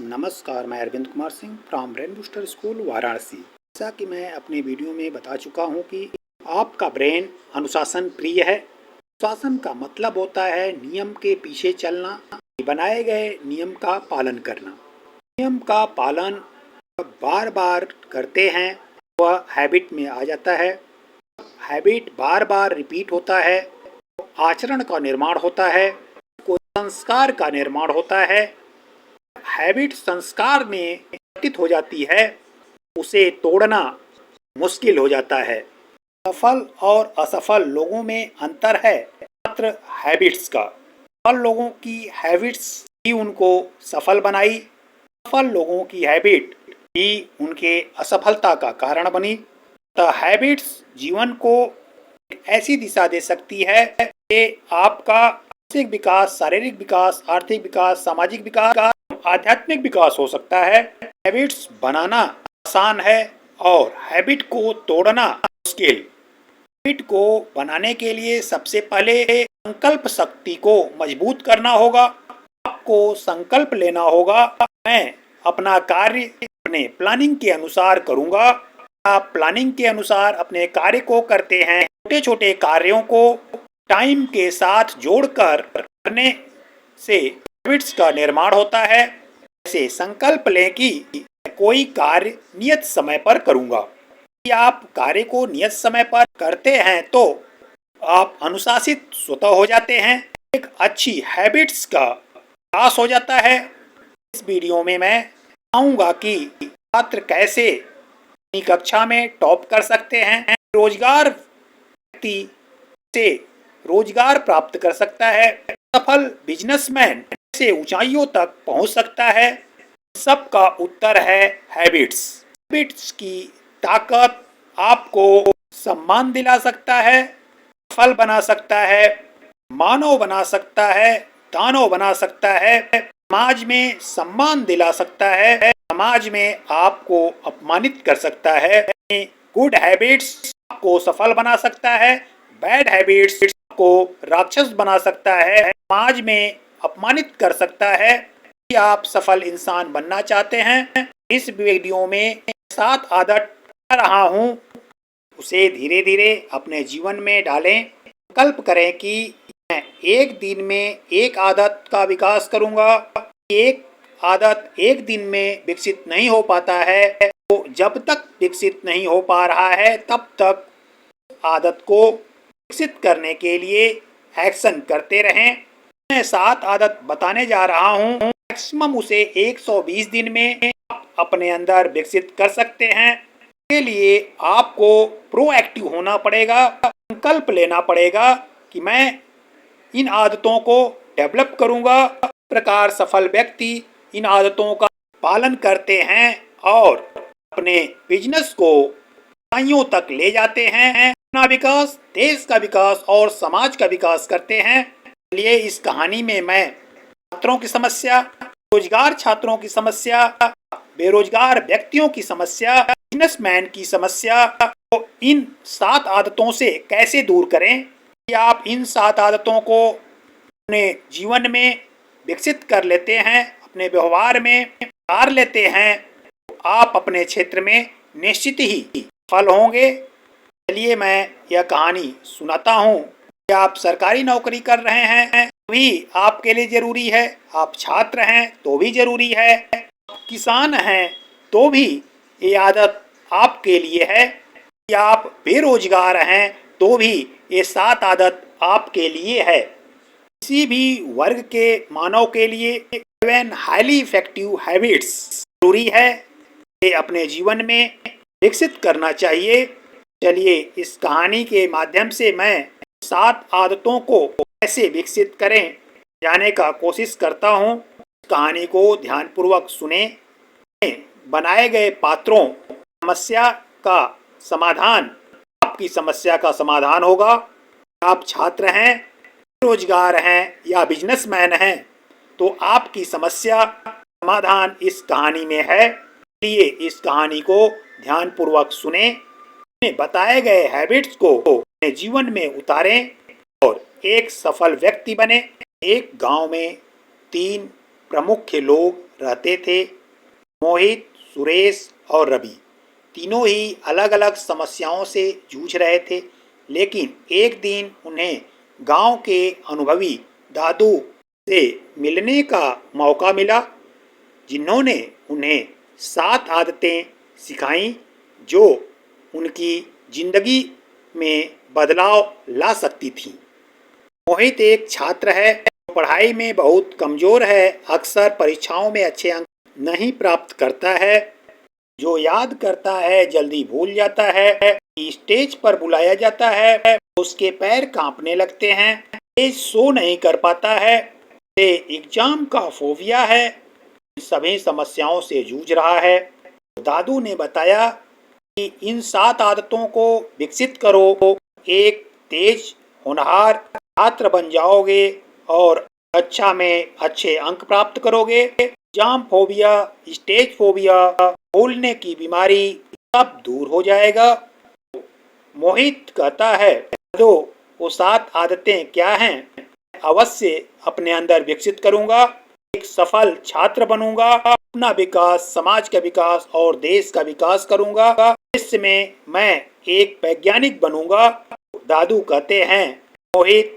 नमस्कार, मैं Arvind Kumar Singh from brain booster school Varanasi. जैसा कि मैं अपने वीडियो में बता चुका हूं कि आपका ब्रेन अनुशासन प्रिय है। अनुशासन का मतलब होता है नियम के पीछे चलना, बनाए गए नियम का पालन करना। नियम का पालन बार बार करते हैं वह हैबिट में आ जाता है। हैबिट बार बार रिपीट होता है, आचरण का निर्माण होता है, कोई संस्कार का निर्माण होता है। हैबिट संस्कार में परिवर्तित हो जाती है, उसे तोड़ना मुश्किल हो जाता है। सफल और असफल लोगों में अंतर है मात्र हैबिट्स का। सफल लोगों की हैबिट्स ही उनको सफल बनाई, सफल लोगों की हैबिट ही उनके असफलता का कारण बनी। तो हैबिट्स जीवन को एक ऐसी दिशा दे सकती है कि आपका मानसिक विकास, शारीरिक विकास, आर्थिक विकास, सामाजिक विकास, आध्यात्मिक विकास हो सकता है। हैबिट्स बनाना आसान है और हैबिट को तोड़ना मुश्किल। हैबिट को बनाने के लिए सबसे पहले संकल्प शक्ति को मजबूत करना होगा। आपको संकल्प लेना होगा, मैं अपना कार्य अपने प्लानिंग के अनुसार करूंगा। आप प्लानिंग के अनुसार अपने कार्य को करते हैं। छोटे छोटे कार्यों को टाइम के साथ जोड़कर करने से हैबिट्स का निर्माण होता है। ऐसे संकल्प लें कि कोई कार्य नियत समय पर करूंगा। यदि आप कार्य को नियत समय पर करते हैं तो आप अनुशासित स्वतः हो जाते हैं, एक अच्छी हैबिट्स का विकास हो जाता है। इस वीडियो में मैं बताऊंगा कि छात्र कैसे अपनी कक्षा में टॉप कर सकते हैं, रोजगार व्यक्ति से रोजगार प्राप्त कर सकता है, सफल बिजनेसमैन से ऊंचाइयों तक पहुंच सकता है। सबका उत्तर है हैबिट्स। हैबिट्स की ताकत आपको सम्मान दिला सकता है, सफल बना सकता है, मानव बना सकता है, दानव बना सकता है, समाज में सम्मान दिला सकता है, समाज में आपको अपमानित कर सकता है। गुड हैबिट्स आपको सफल बना सकता है, बैड हैबिट्स को राक्षस बना सकता है, समाज में अपमानित कर सकता है। यदि आप सफल इंसान बनना चाहते हैं, इस वीडियो में 7 आदत बता रहा हूं, उसे धीरे धीरे अपने जीवन में डालें। संकल्प करें कि मैं एक दिन में एक आदत का विकास करूंगा। एक आदत एक दिन में विकसित नहीं हो पाता है, तो जब तक विकसित नहीं हो पा रहा है तब तक आदत को विकसित करने के लिए एक्शन करते रहें। मैं 7 आदत बताने जा रहा हूं, मैक्सिमम उसे 120 दिन में आप अपने अंदर विकसित कर सकते हैं। इसके लिए आपको प्रोएक्टिव होना पड़ेगा, संकल्प लेना पड़ेगा कि मैं इन आदतों को डेवलप करूंगा। इस प्रकार सफल व्यक्ति इन आदतों का पालन करते हैं और अपने बिजनेस को ऊंचाइयों तक ले जाते हैं, अपना विकास, देश का विकास और समाज का विकास करते हैं। चलिए इस कहानी में मैं छात्रों की समस्या, रोजगार छात्रों की समस्या, बेरोजगार व्यक्तियों की समस्या, बिजनेसमैन की समस्या को इन 7 आदतों से कैसे दूर करें। कि आप इन 7 आदतों को अपने जीवन में विकसित कर लेते हैं, अपने व्यवहार में उतार लेते हैं, तो आप अपने क्षेत्र में निश्चित ही सफल होंगे। चलिए मैं यह कहानी सुनाता हूँ। कि आप सरकारी नौकरी कर रहे हैं तो भी आपके लिए जरूरी है, आप छात्र हैं तो भी जरूरी है, किसान हैं तो भी ये आदत आपके लिए है, कि आप बेरोजगार हैं तो भी ये 7 आदत आपके लिए है। किसी भी वर्ग के मानव के लिए 7 हाईली इफेक्टिव हैबिट्स जरूरी है, ये अपने जीवन में विकसित करना चाहिए। चलिए इस कहानी के माध्यम से मैं 7 आदतों को कैसे विकसित करें जाने का कोशिश करता हूँ। कहानी को ध्यानपूर्वक सुने। बनाए गए पात्रों समस्या का समाधान आपकी समस्या का समाधान होगा। आप छात्र हैं, बेरोजगार हैं या बिजनेसमैन हैं तो आपकी समस्या समाधान इस कहानी में है। इसलिए इस कहानी को ध्यानपूर्वक सुने, बताए गए हैबिट्स को अपने जीवन में उतारें और एक सफल व्यक्ति बने। एक गांव में 3 प्रमुख लोग रहते थे। मोहित, सुरेश और रवि तीनों ही अलग अलग समस्याओं से जूझ रहे थे, लेकिन एक दिन उन्हें गांव के अनुभवी दादू से मिलने का मौका मिला, जिन्होंने उन्हें 7 आदतें सिखाईं जो उनकी जिंदगी में बदलाव ला सकती थीं। मोहित एक छात्र है जो पढ़ाई में बहुत कमजोर है, अक्सर परीक्षाओं में अच्छे अंक नहीं प्राप्त करता है, जो याद करता है जल्दी भूल जाता है, स्टेज पर बुलाया जाता है उसके पैर कांपने लगते हैं, स्टेज शो नहीं कर पाता है, एग्जाम का फोबिया है, सभी समस्याओं से जूझ रहा है। दादू ने बताया कि इन 7 आदतों को विकसित करो, एक तेज होनहार छात्र बन जाओगे और कक्षा में अच्छे अंक प्राप्त करोगे। एग्जाम फोबिया, स्टेज फोबिया, भूलने की बीमारी सब दूर हो जाएगा। मोहित कहता है, तो वो 7 आदतें क्या हैं? अवश्य अपने अंदर विकसित करूंगा, एक सफल छात्र बनूंगा, अपना विकास, समाज का विकास और देश का विकास करूंगा, भविष्य में मैं एक वैज्ञानिक बनूंगा। दादू कहते हैं, मोहित,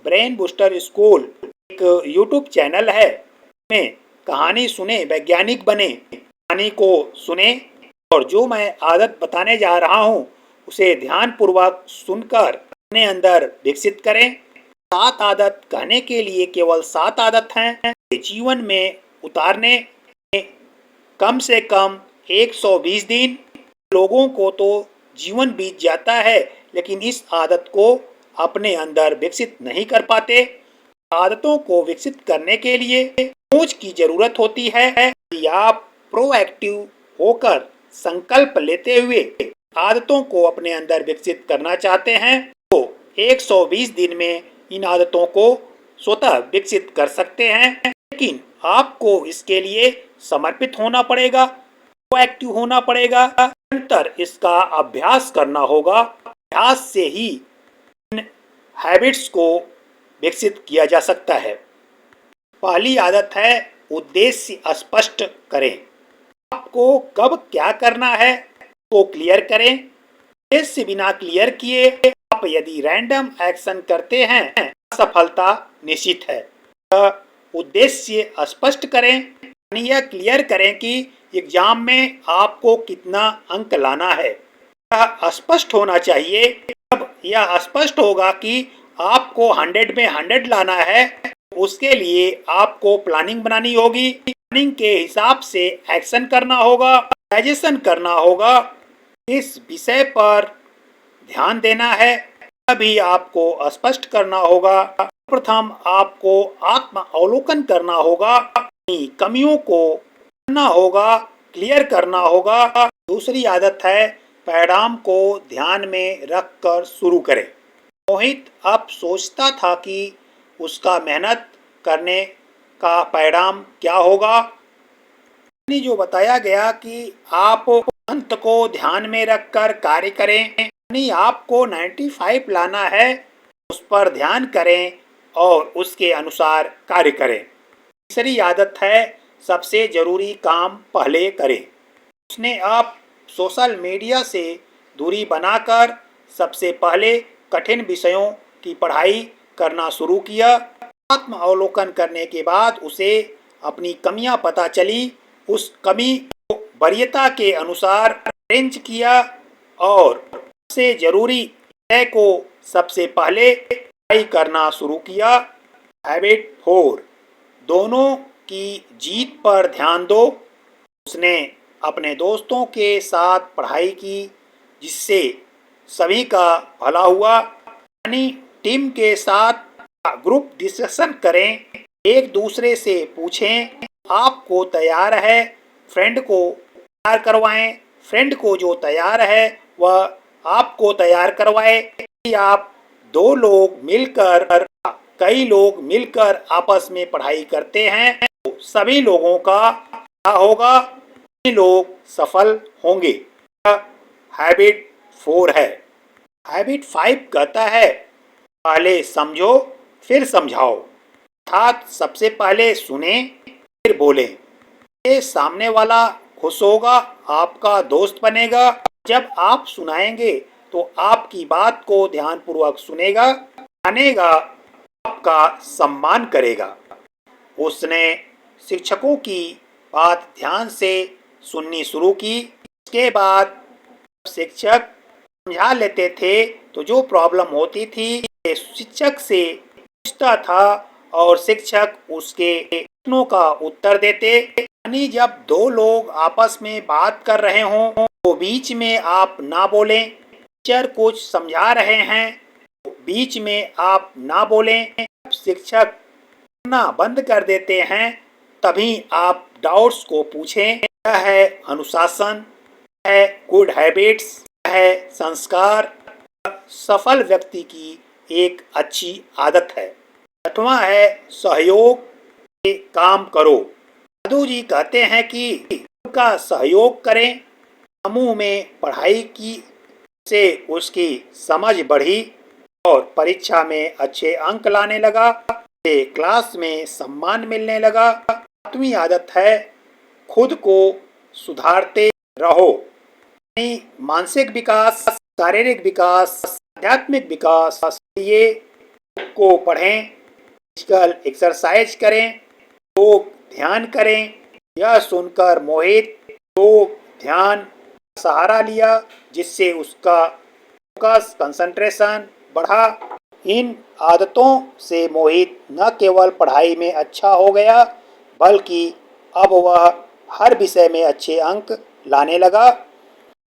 ब्रेन बूस्टर स्कूल एक यूट्यूब चैनल है, में कहानी सुने, वैज्ञानिक बने, कहानी को सुने और जो मैं आदत बताने जा रहा हूँ उसे ध्यानपूर्वक सुनकर अपने अंदर विकसित करें। 7 आदत कहने के लिए केवल 7 आदत हैं, जीवन में उतारने में कम से कम 120 दिन। लोगों को तो जीवन बीत जाता है लेकिन इस आदत को अपने अंदर विकसित नहीं कर पाते। आदतों को विकसित करने के लिए सोच की जरूरत होती है कि आप प्रोएक्टिव होकर संकल्प लेते हुए आदतों को अपने अंदर विकसित करना चाहते हैं तो 120 दिन में इन आदतों को स्वतः विकसित कर सकते हैं, लेकिन आपको इसके लिए समर्पित होना पड़ेगा, प्रोएक्टिव होना पड़ेगा, निरंतर इसका अभ्यास करना होगा। अभ्यास से ही इन हैबिट्स को विकसित किया जा सकता है। पहली आदत है उद्देश्य स्पष्ट करें। आपको कब क्या करना है वो क्लियर करें। उद्देश्य बिना क्लियर किए आप यदि रैंडम एक्शन करते हैं असफलता निश्चित है। उद्देश्य स्पष्ट करें, यह क्लियर करें कि एग्जाम में आपको कितना अंक लाना है, यह स्पष्ट होना चाहिए। अब यह स्पष्ट होगा कि आपको 100 में 100 लाना है, उसके लिए आपको प्लानिंग बनानी होगी, प्लानिंग के हिसाब से एक्शन करना होगा, डाइजेशन करना होगा, इस विषय पर ध्यान देना है, अभी आपको स्पष्ट करना होगा। प्रथम आपको आत्म अवलोकन करना होगा, अपनी कमियों को करना होगा, क्लियर करना होगा। दूसरी आदत है परिणाम को ध्यान में रखकर शुरू करें। मोहित अब सोचता था कि उसका मेहनत करने का परिणाम क्या होगा। जो बताया गया कि आप अंत को ध्यान में रखकर कार्य करें, यानी आपको 95 लाना है, उस पर ध्यान करें और उसके अनुसार कार्य करें। तीसरी आदत है सबसे जरूरी काम पहले करें। उसने अब सोशल मीडिया से दूरी बनाकर सबसे पहले कठिन विषयों की पढ़ाई करना शुरू किया। आत्म अवलोकन करने के बाद उसे अपनी कमियां पता चली, उस कमी को वरीयता के अनुसार अरेंज किया और सबसे जरूरी विषय को सबसे पहले पढ़ाई करना शुरू किया। हैबिट 4, दोनों की जीत पर ध्यान दो। उसने अपने दोस्तों के साथ पढ़ाई की जिससे सभी का भला हुआ, यानी टीम के साथ ग्रुप डिस्कशन करें, एक दूसरे से पूछें आपको तैयार है, फ्रेंड को तैयार करवाएं, फ्रेंड को जो तैयार है वह आपको तैयार करवाए। आप 2 लोग मिलकर, कई लोग मिलकर आपस में पढ़ाई करते हैं तो सभी लोगों का क्या होगा, सभी लोग सफल होंगे। हैबिट 4 है। हैबिट 5 कहता है पहले समझो फिर समझाओ, अर्थात सबसे पहले सुने फिर बोलें। ये सामने वाला खुश होगा, आपका दोस्त बनेगा। जब आप सुनाएंगे तो आपकी बात को ध्यानपूर्वक सुनेगा, मानेगा, आपका सम्मान करेगा। उसने शिक्षकों की बात ध्यान से सुननी शुरू की। उसके बाद शिक्षक समझा लेते थे तो जो प्रॉब्लम होती थी शिक्षक से पूछता था और शिक्षक उसके प्रश्नों का उत्तर देते। यानी जब दो लोग आपस में बात कर रहे हों तो बीच में आप ना बोलें। टीचर कुछ समझा रहे हैं तो बीच में आप ना बोलें। शिक्षक ना बंद कर देते हैं तभी आप डाउट्स को पूछें। यह है अनुशासन, है गुड हैबिट्स, है संस्कार, सफल व्यक्ति की एक अच्छी आदत है। छठवां है सहयोग से काम करो। दादू जी कहते हैं कि सबका सहयोग करें। समूह में पढ़ाई की से उसकी समझ बढ़ी और परीक्षा में अच्छे अंक लाने लगा। से क्लास में सम्मान मिलने लगा। सातवीं आदत है खुद को सुधारते रहो। यानी मानसिक विकास, शारीरिक विकास, आध्यात्मिक विकास के लिए को पढ़ें, फिजिकल एक्सरसाइज करें, योग ध्यान करें। यह सुनकर मोहित योग ध्यान सहारा लिया जिससे उसका फोकस कंसंट्रेशन बढ़ा। इन आदतों से मोहित न केवल पढ़ाई में अच्छा हो गया बल्कि अब वह हर विषय में अच्छे अंक लाने लगा।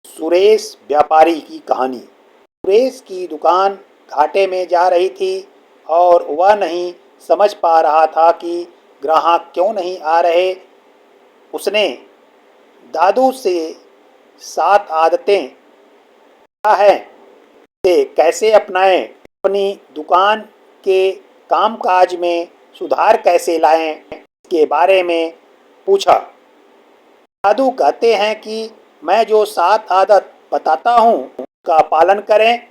सुरेश व्यापारी की कहानी। सुरेश की दुकान घाटे में जा रही थी और वह नहीं समझ पा रहा था कि ग्राहक क्यों नहीं आ रहे। उसने दादू से 7 आदतें क्या है से कैसे अपनाएं, अपनी दुकान के कामकाज में सुधार कैसे लाएं, इसके बारे में पूछा। दादू कहते हैं कि मैं जो 7 आदत बताता हूँ उसका पालन करें,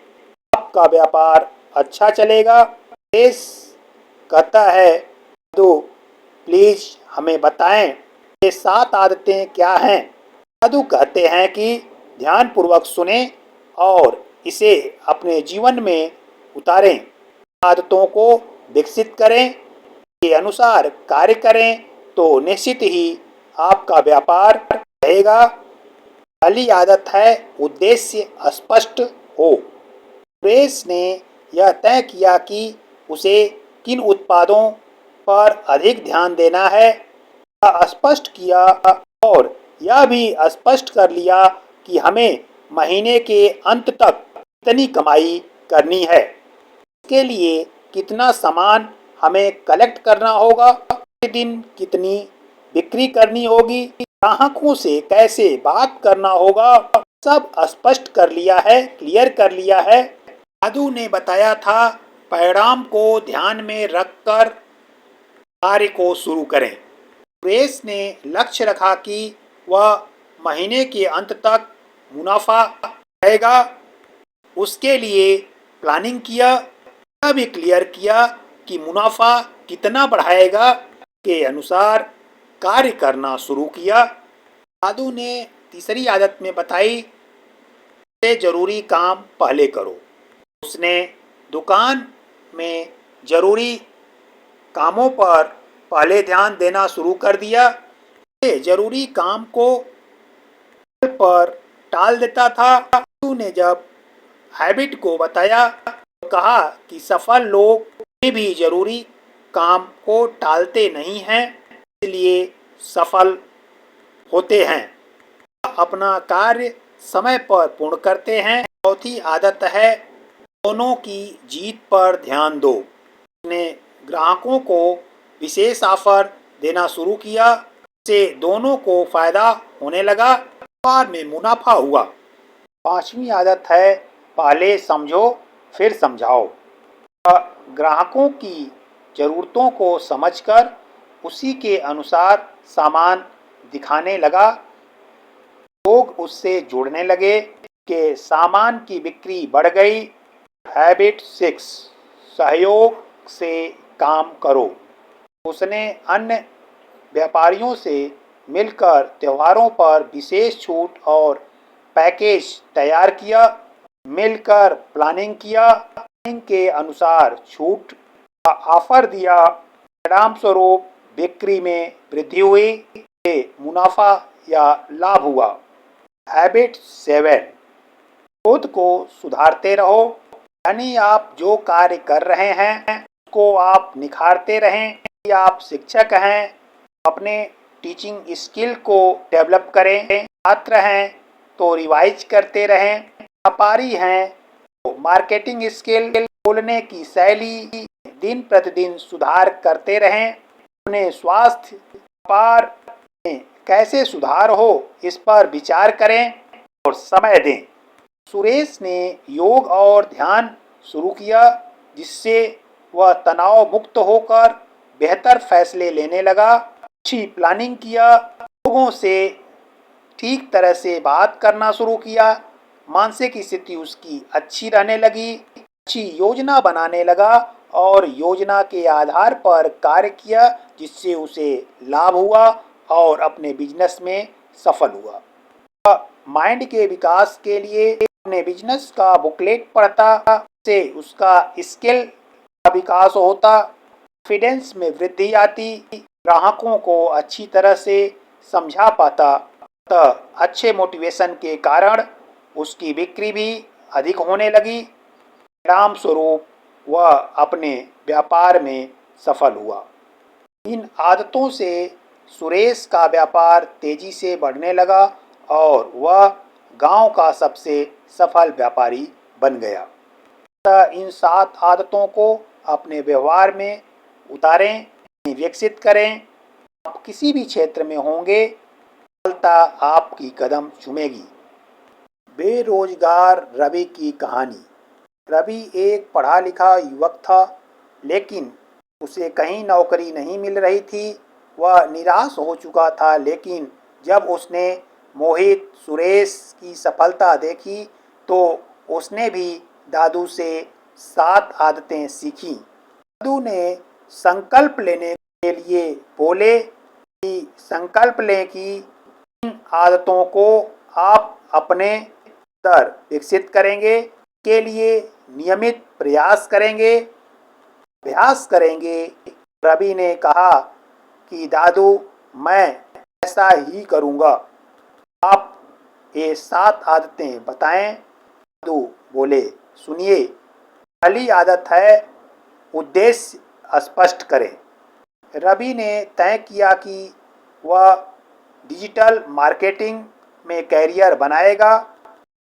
आपका व्यापार अच्छा चलेगा। सुरेश कहता है दादू प्लीज हमें बताएं ये 7 आदतें क्या हैं। दादू कहते हैं कि ध्यानपूर्वक सुने और इसे अपने जीवन में उतारें। आदतों को विकसित करें, के अनुसार कार्य करें तो निश्चित ही आपका व्यापार रहेगा। पहली आदत है उद्देश्य स्पष्ट हो। सुरेश ने यह तय किया कि उसे किन उत्पादों पर अधिक ध्यान देना है। स्पष्ट किया और यह भी स्पष्ट कर लिया कि हमें महीने के अंत तक कितनी कमाई करनी है, इसके लिए कितना सामान हमें कलेक्ट करना होगा, प्रतिदिन कितनी बिक्री करनी होगी, ग्राहकों से कैसे बात करना होगा, सब स्पष्ट कर लिया है, क्लियर कर लिया है। दादू ने बताया था परिणाम को ध्यान में रखकर कार्य को शुरू करें। सुरेश ने लक्ष्य रखा कि वह महीने के अंत तक मुनाफा आएगा। उसके लिए प्लानिंग किया, यह भी क्लियर किया कि मुनाफा कितना बढ़ाएगा, के अनुसार कार्य करना शुरू किया। दादू ने तीसरी आदत में बताई सबसे जरूरी काम पहले करो। उसने दुकान में जरूरी कामों पर पहले ध्यान देना शुरू कर दिया। जरूरी काम को पर टाल देता था। दादू ने जब हैबिट को बताया तो कहा कि सफल लोग भी जरूरी काम को टालते नहीं हैं, इसलिए सफल होते हैं, अपना कार्य समय पर पूर्ण करते हैं। चौथी आदत है दोनों की जीत पर ध्यान दो। उसने ग्राहकों को विशेष ऑफर देना शुरू किया, इससे दोनों को फायदा होने लगा, व्यापार में मुनाफा हुआ। पांचवी आदत है पहले समझो फिर समझाओ। ग्राहकों की ज़रूरतों को समझकर उसी के अनुसार सामान दिखाने लगा। लोग उससे जुड़ने लगे कि सामान की बिक्री बढ़ गई। हैबिट 6 सहयोग से काम करो। उसने अन्य व्यापारियों से मिलकर त्योहारों पर विशेष छूट और पैकेज तैयार किया, मिलकर प्लानिंग किया, प्लानिंग के अनुसार छूट का ऑफर दिया, परिणाम स्वरूप बिक्री में वृद्धि हुई, से मुनाफा या लाभ हुआ। हैबिट 7, खुद को सुधारते रहो, यानी आप जो कार्य कर रहे हैं उसको आप निखारते रहें। यदि आप शिक्षक हैं, अपने टीचिंग स्किल को डेवलप करें, छात्र हैं तो रिवाइज करते रहें, व्यापारी हैं तो मार्केटिंग स्किल, बोलने की शैली दिन प्रतिदिन सुधार करते रहें। अपने स्वास्थ्य, व्यापार में कैसे सुधार हो इस पर विचार करें और समय दें। सुरेश ने योग और ध्यान शुरू किया, जिससे वह तनाव मुक्त होकर बेहतर फैसले लेने लगा। अच्छी प्लानिंग किया, लोगों से ठीक तरह से बात करना शुरू किया, मानसिक स्थिति उसकी अच्छी रहने लगी, अच्छी योजना बनाने लगा और योजना के आधार पर कार्य किया, जिससे उसे लाभ हुआ और अपने बिजनेस में सफल हुआ। माइंड के विकास के लिए अपने बिजनेस का बुकलेट पढ़ता, से उसका स्किल का विकास होता, कॉन्फिडेंस में वृद्धि आती, ग्राहकों को अच्छी तरह से समझा पाता। तो अच्छे मोटिवेशन के कारण उसकी बिक्री भी अधिक होने लगी, परिणाम स्वरूप वह अपने व्यापार में सफल हुआ। इन आदतों से सुरेश का व्यापार तेजी से बढ़ने लगा और वह गांव का सबसे सफल व्यापारी बन गया। इन 7 आदतों को अपने व्यवहार में उतारें, विकसित करें। आप किसी भी क्षेत्र में होंगे, सफलता आपकी कदम चूमेगी। बेरोजगार रवि की कहानी। रवि एक पढ़ा लिखा युवक था, लेकिन उसे कहीं नौकरी नहीं मिल रही थी। वह निराश हो चुका था, लेकिन जब उसने मोहित, सुरेश की सफलता देखी तो उसने भी दादू से 7 आदतें सीखी। दादू ने संकल्प लेने के लिए बोले कि संकल्प लें कि इन आदतों को आप अपने अंदर विकसित करेंगे, के लिए नियमित प्रयास करेंगे, अभ्यास करेंगे। रवि ने कहा कि दादू, मैं ऐसा ही करूँगा, आप ये 7 आदतें बताएं। दादू बोले, सुनिए, पहली आदत है उद्देश्य स्पष्ट करें। रवि ने तय किया कि वह डिजिटल मार्केटिंग में कैरियर बनाएगा।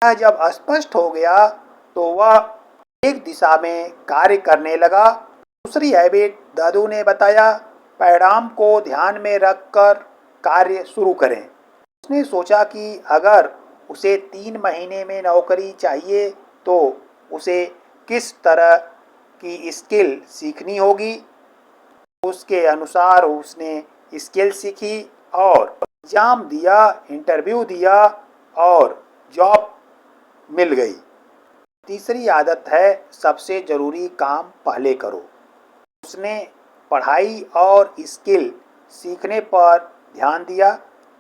यह जब स्पष्ट हो गया तो वह एक दिशा में कार्य करने लगा। दूसरी हैबिट दादू ने बताया, परिणाम को ध्यान में रखकर कार्य शुरू करें। उसने सोचा कि अगर उसे 3 महीने में नौकरी चाहिए तो उसे किस तरह की स्किल सीखनी होगी। उसके अनुसार उसने स्किल सीखी और एग्जाम दिया, इंटरव्यू दिया और जॉब मिल गई। तीसरी आदत है सबसे ज़रूरी काम पहले करो। उसने पढ़ाई और स्किल सीखने पर ध्यान दिया,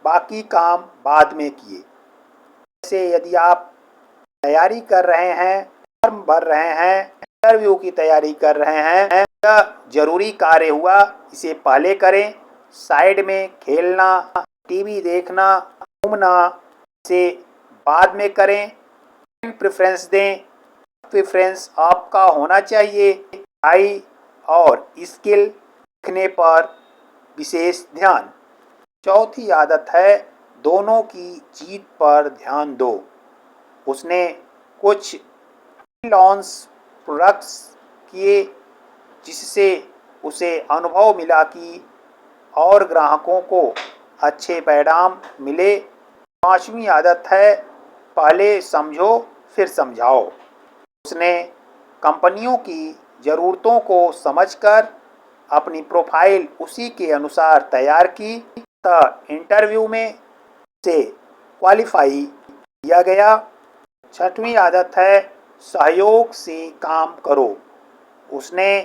बाकी काम बाद में किए। जैसे यदि आप तैयारी कर रहे हैं, फॉर्म भर रहे हैं, इंटरव्यू की तैयारी कर रहे हैं, यह जरूरी कार्य हुआ, इसे पहले करें। साइड में खेलना, टीवी देखना, घूमना, इसे बाद में करें। प्रेफरेंस दें, प्रेफरेंस आपका होना चाहिए। पढ़ाई और स्किल सीखने पर विशेष ध्यान। चौथी आदत है दोनों की जीत पर ध्यान दो। उसने कुछ लॉन्च प्रोडक्ट्स किए, जिससे उसे अनुभव मिला कि और ग्राहकों को अच्छे परिणाम मिले। पांचवी आदत है पहले समझो फिर समझाओ। उसने कंपनियों की ज़रूरतों को समझकर अपनी प्रोफाइल उसी के अनुसार तैयार की, तथा इंटरव्यू में से क्वालिफाई किया गया। छठवीं आदत है सहयोग से काम करो। उसने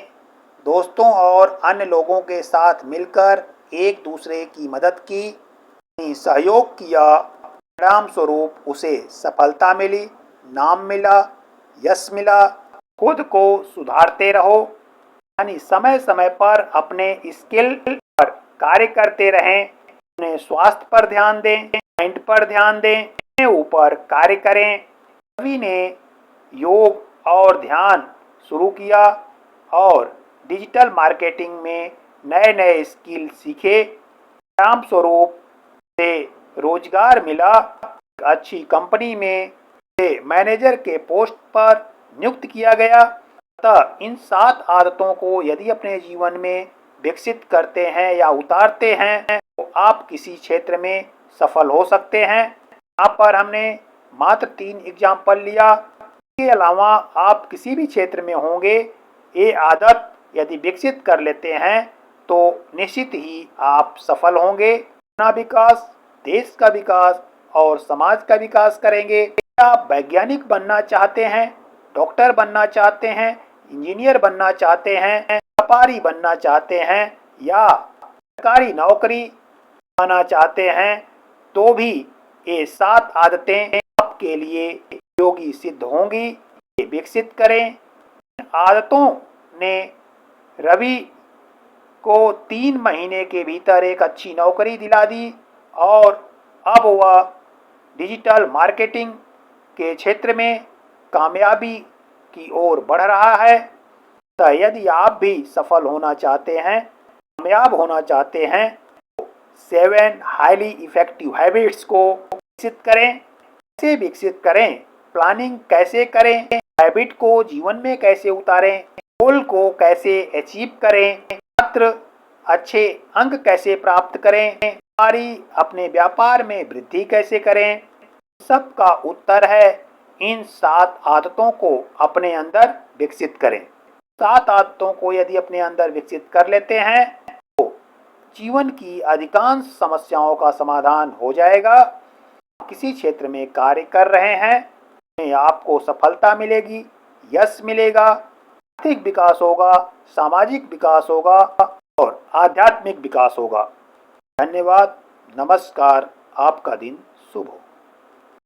दोस्तों और अन्य लोगों के साथ मिलकर एक दूसरे की मदद की, सहयोग किया, परिणाम स्वरूप उसे सफलता मिली, नाम मिला, यश मिला। खुद को सुधारते रहो, यानी समय समय पर अपने स्किल पर कार्य करते रहें, अपने स्वास्थ्य पर ध्यान दें, माइंड पर ध्यान दें, अपने ऊपर कार्य करें। सभी ने योग और ध्यान शुरू किया और डिजिटल मार्केटिंग में नए नए स्किल सीखे। परिणाम स्वरूप से रोजगार मिला, अच्छी कंपनी में से मैनेजर के पोस्ट पर नियुक्त किया गया। अतः इन 7 आदतों को यदि अपने जीवन में विकसित करते हैं या उतारते हैं तो आप किसी क्षेत्र में सफल हो सकते हैं। यहाँ पर हमने मात्र 3 एग्जाम्पल लिया। इसके अलावा आप किसी भी क्षेत्र में होंगे, ये आदत यदि विकसित कर लेते हैं तो निश्चित ही आप सफल होंगे। अपना विकास, देश का विकास और समाज का विकास करेंगे। आप वैज्ञानिक बनना चाहते हैं, डॉक्टर बनना चाहते हैं, इंजीनियर बनना चाहते हैं, व्यापारी बनना चाहते हैं या सरकारी नौकरी पाना चाहते हैं, तो भी ये 7 आदतें आपके लिए उपयोगी सिद्ध होंगी। ये विकसित करें। इन आदतों ने रवि को 3 महीने के भीतर एक अच्छी नौकरी दिला दी और अब वह डिजिटल मार्केटिंग के क्षेत्र में कामयाबी की ओर बढ़ रहा है। तो यदि आप भी सफल होना चाहते हैं, कामयाब होना चाहते हैं, तो 7 हाईली इफेक्टिव हैबिट्स को विकसित करें। कैसे विकसित करें, प्लानिंग कैसे करें, हैबिट को जीवन में कैसे उतारें, गोल को कैसे अचीव करें, छात्र अच्छे अंक कैसे प्राप्त करें, व्यापारी अपने व्यापार में वृद्धि कैसे करें, सबका उत्तर है इन 7 आदतों को अपने अंदर विकसित करें। 7 आदतों को यदि अपने अंदर विकसित कर लेते हैं तो जीवन की अधिकांश समस्याओं का समाधान हो जाएगा। किसी क्षेत्र में कार्य कर रहे हैं, में आपको सफलता मिलेगी, यश मिलेगा, आर्थिक विकास होगा, सामाजिक विकास होगा और आध्यात्मिक विकास होगा। धन्यवाद। नमस्कार। आपका दिन शुभ हो।